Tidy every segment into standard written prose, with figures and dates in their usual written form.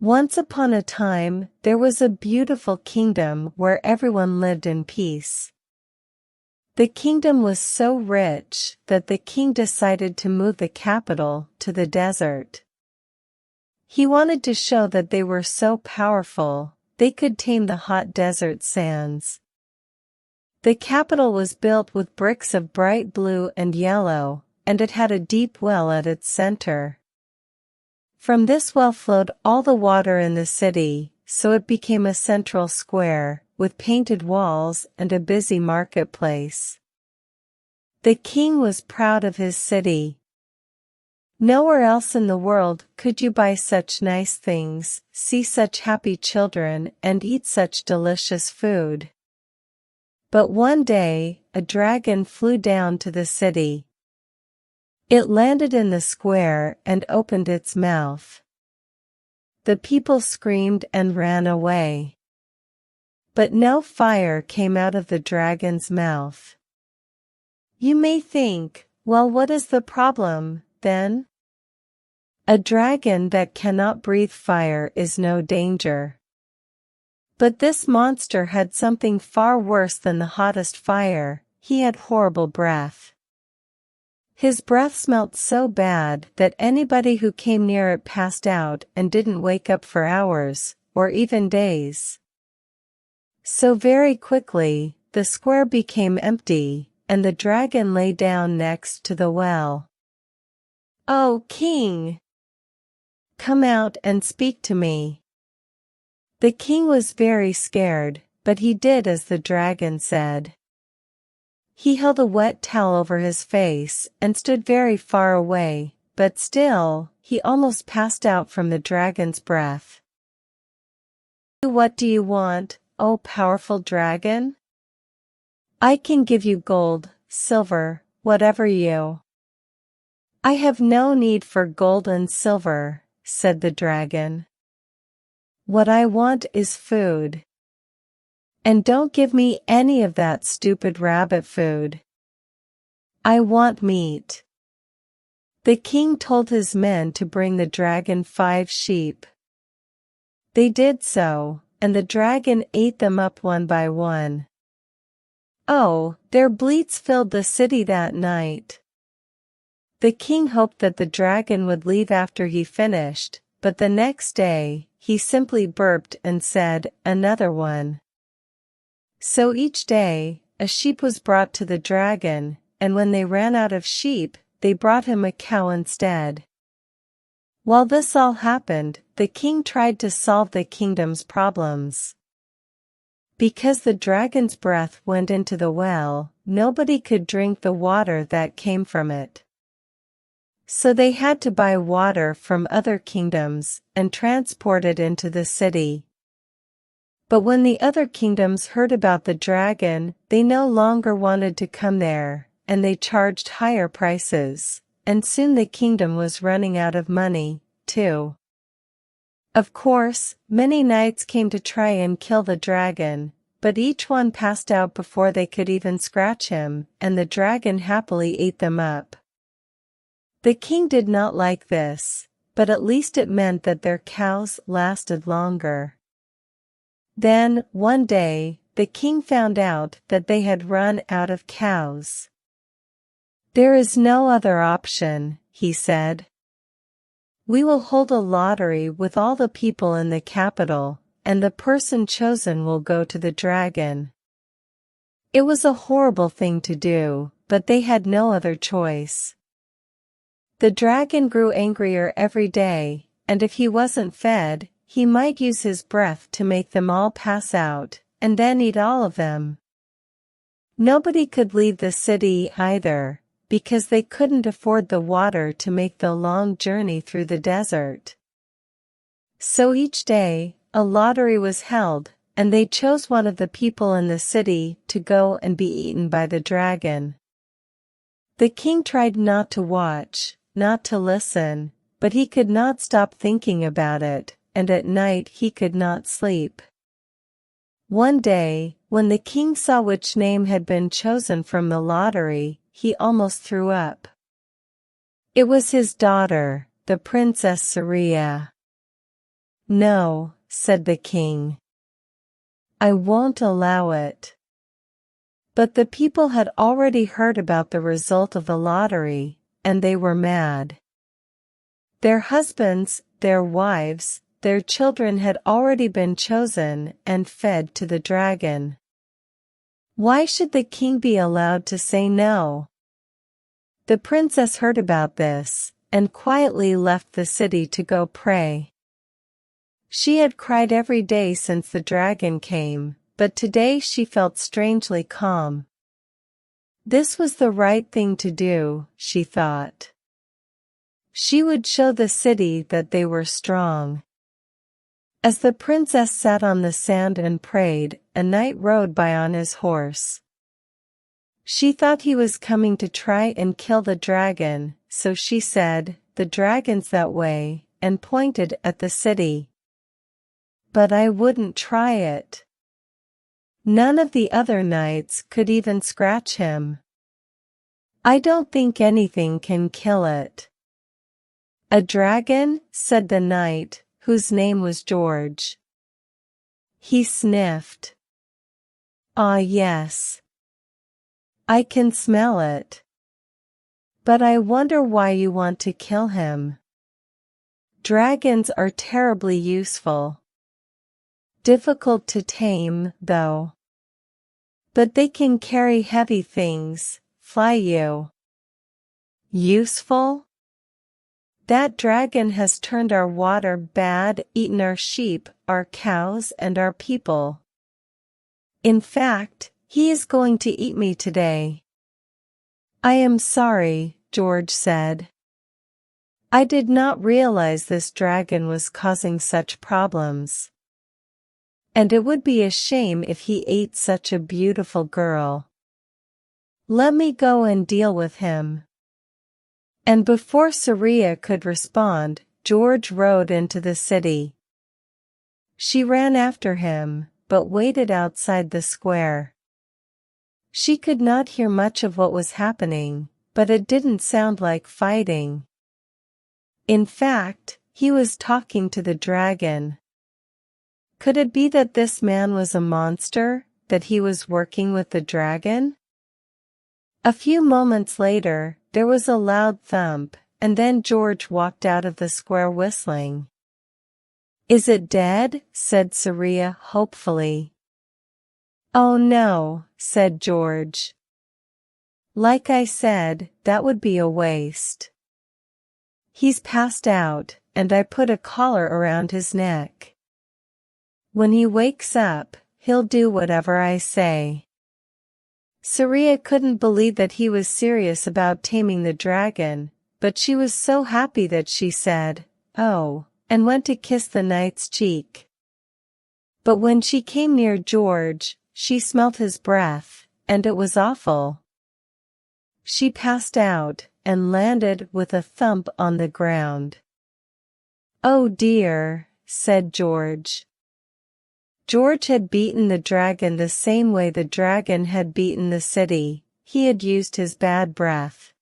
Once upon a time, there was a beautiful kingdom where everyone lived in peace. The kingdom was so rich that the king decided to move the capital to the desert. He wanted to show that they were so powerful, they could tame the hot desert sands. The capital was built with bricks of bright blue and yellow, and it had a deep well at its center. From this well flowed all the water in the city, so it became a central square, with painted walls and a busy marketplace. The king was proud of his city. Nowhere else in the world could you buy such nice things, see such happy children, and eat such delicious food. But one day, a dragon flew down to the city. It landed in the square and opened its mouth. The people screamed and ran away. But no fire came out of the dragon's mouth. You may think, well, what is the problem, then? A dragon that cannot breathe fire is no danger. But this monster had something far worse than the hottest fire. He had horrible breath. His breath smelt so bad that anybody who came near it passed out and didn't wake up for hours, or even days. So very quickly, the square became empty, and the dragon lay down next to the well. "Oh, king! Come out and speak to me." The king was very scared, but he did as the dragon said. He held a wet towel over his face and stood very far away, but still, he almost passed out from the dragon's breath. "What do you want, O powerful dragon?" "I can give you gold, silver, whatever you." "I have no need for gold and silver," said the dragon. "What I want is food. And don't give me any of that stupid rabbit food. I want meat." The king told his men to bring the dragon 5 sheep. They did so, and the dragon ate them up one by one. Oh, their bleats filled the city that night. The king hoped that the dragon would leave after he finished, but the next day, he simply burped and said, "Another one." So each day, a sheep was brought to the dragon, and when they ran out of sheep, they brought him a cow instead. While this all happened, the king tried to solve the kingdom's problems. Because the dragon's breath went into the well, nobody could drink the water that came from it. So they had to buy water from other kingdoms and transport it into the city. But when the other kingdoms heard about the dragon, they no longer wanted to come there, and they charged higher prices, and soon the kingdom was running out of money, too. Of course, many knights came to try and kill the dragon, but each one passed out before they could even scratch him, and the dragon happily ate them up. The king did not like this, but at least it meant that their cows lasted longer. Then, one day, the king found out that they had run out of cows. "There is no other option," he said. "We will hold a lottery with all the people in the capital, and the person chosen will go to the dragon." It was a horrible thing to do, but they had no other choice. The dragon grew angrier every day, and if he wasn't fed, he might use his breath to make them all pass out, and then eat all of them. Nobody could leave the city either, because they couldn't afford the water to make the long journey through the desert. So each day, a lottery was held, and they chose one of the people in the city to go and be eaten by the dragon. The king tried not to watch, not to listen, but he could not stop thinking about it, and at night he could not sleep. One day, when the king saw which name had been chosen from the lottery, he almost threw up. It was his daughter, the Princess Saria. "No," said the king. "I won't allow it." But the people had already heard about the result of the lottery, and they were mad. Their husbands, their wives, their children had already been chosen and fed to the dragon. Why should the king be allowed to say no? The princess heard about this, and quietly left the city to go pray. She had cried every day since the dragon came, but today she felt strangely calm. This was the right thing to do, she thought. She would show the city that they were strong. As the princess sat on the sand and prayed, a knight rode by on his horse. She thought he was coming to try and kill the dragon, so she said, "The dragon's that way," and pointed at the city. "But I wouldn't try it. None of the other knights could even scratch him. I don't think anything can kill it." "A dragon?" said the knight, whose name was George. He sniffed. "Ah, yes. I can smell it. But I wonder why you want to kill him. Dragons are terribly useful. Difficult to tame, though. But they can carry heavy things, fly you." "Useful? That dragon has turned our water bad, eaten our sheep, our cows, and our people. In fact, he is going to eat me today." "I am sorry," George said. "I did not realize this dragon was causing such problems. And it would be a shame if he ate such a beautiful girl. Let me go and deal with him." And before Saria could respond, George rode into the city. She ran after him, but waited outside the square. She could not hear much of what was happening, but it didn't sound like fighting. In fact, he was talking to the dragon. Could it be that this man was a monster, that he was working with the dragon? A few moments later, there was a loud thump, and then George walked out of the square whistling. "Is it dead?" said Saria hopefully. "Oh no," said George. "Like I said, that would be a waste. He's passed out, and I put a collar around his neck. When he wakes up, he'll do whatever I say." Saria couldn't believe that he was serious about taming the dragon, but she was so happy that she said, "Oh," and went to kiss the knight's cheek. But when she came near George, she smelt his breath, and it was awful. She passed out, and landed with a thump on the ground. "Oh dear," said George. George had beaten the dragon the same way the dragon had beaten the city. He had used his bad breath.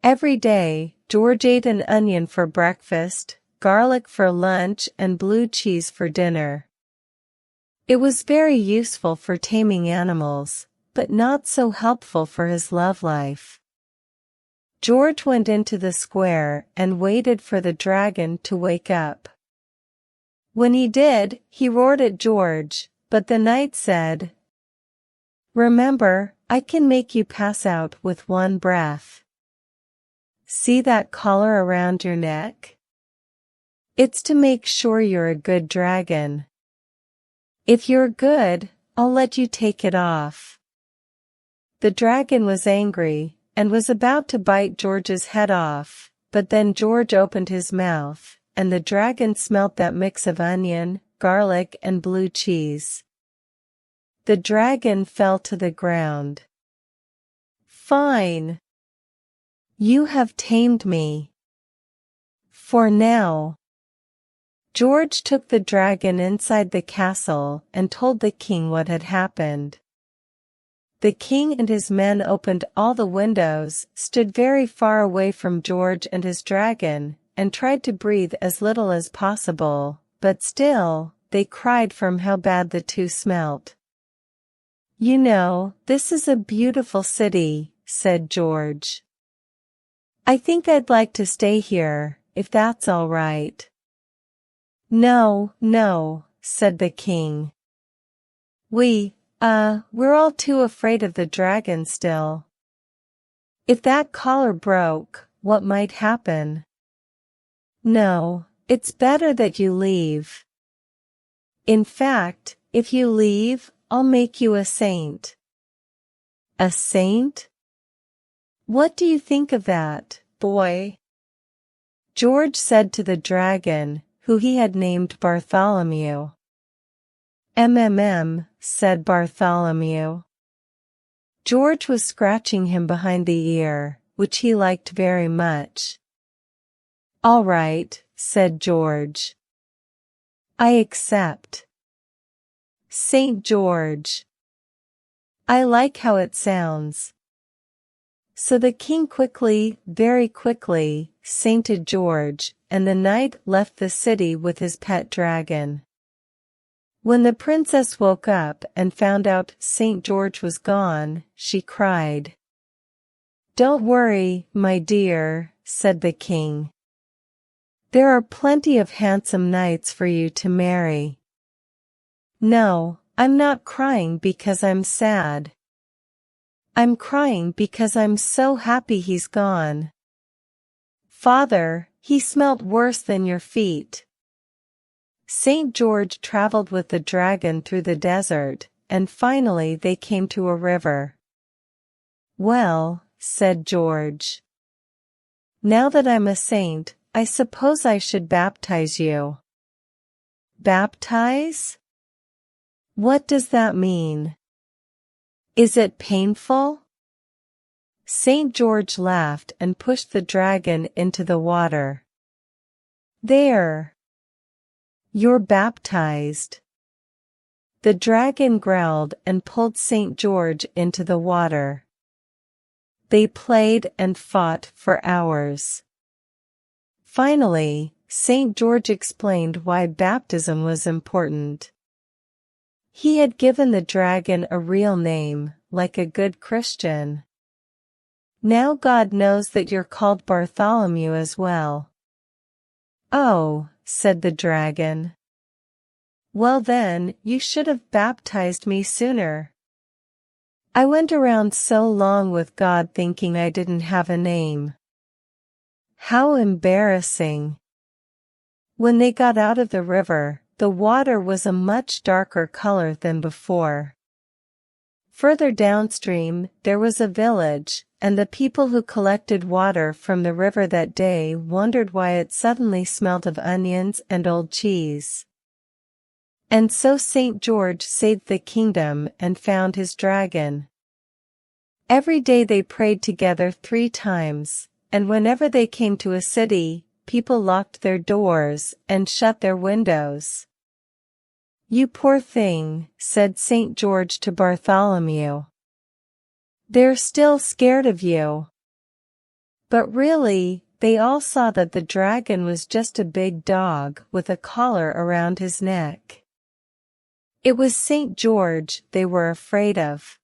Every day, George ate an onion for breakfast, garlic for lunch, and blue cheese for dinner. It was very useful for taming animals, but not so helpful for his love life. George went into the square and waited for the dragon to wake up. When he did, he roared at George, but the knight said, "Remember, I can make you pass out with one breath. See that collar around your neck? It's to make sure you're a good dragon. If you're good, I'll let you take it off." The dragon was angry, and was about to bite George's head off, but then George opened his mouth, and the dragon smelt that mix of onion, garlic, and blue cheese. The dragon fell to the ground. "Fine. You have tamed me. For now." George took the dragon inside the castle and told the king what had happened. The king and his men opened all the windows, stood very far away from George and his dragon, and tried to breathe as little as possible, but still, they cried from how bad the two smelt. "You know, this is a beautiful city," said George. "I think I'd like to stay here, if that's all right." "No, no," said the king. We're all too afraid of the dragon still. If that collar broke, what might happen? No, it's better that you leave. In fact, if you leave, I'll make you a saint." "A saint? What do you think of that, boy?" George said to the dragon, who he had named Bartholomew. Said Bartholomew. George was scratching him behind the ear, which he liked very much. "All right," said George. "I accept. Saint George. I like how it sounds." So the king quickly, very quickly, sainted George, and the knight left the city with his pet dragon. When the princess woke up and found out Saint George was gone, she cried. "Don't worry, my dear," said the king. "There are plenty of handsome knights for you to marry." "No, I'm not crying because I'm sad. I'm crying because I'm so happy he's gone. Father, he smelt worse than your feet." Saint George traveled with the dragon through the desert, and finally they came to a river. "Well," said George, "now that I'm a saint, I suppose I should baptize you." "Baptize? What does that mean? Is it painful?" Saint George laughed and pushed the dragon into the water. "There! You're baptized." The dragon growled and pulled Saint George into the water. They played and fought for hours. Finally, Saint George explained why baptism was important. He had given the dragon a real name, like a good Christian. "Now God knows that you're called Bartholomew as well." "Oh," said the dragon. "Well then, you should have baptized me sooner. I went around so long with God thinking I didn't have a name." How embarrassing. When they got out of the river, the water was a much darker color than before. Further downstream, there was a village, and the people who collected water from the river that day wondered why it suddenly smelt of onions and old cheese. And so Saint George saved the kingdom and found his dragon. Every day they prayed together 3 times, and whenever they came to a city, people locked their doors and shut their windows. "You poor thing," said Saint George to Bartholomew. "They're still scared of you." But really, they all saw that the dragon was just a big dog with a collar around his neck. It was Saint George they were afraid of.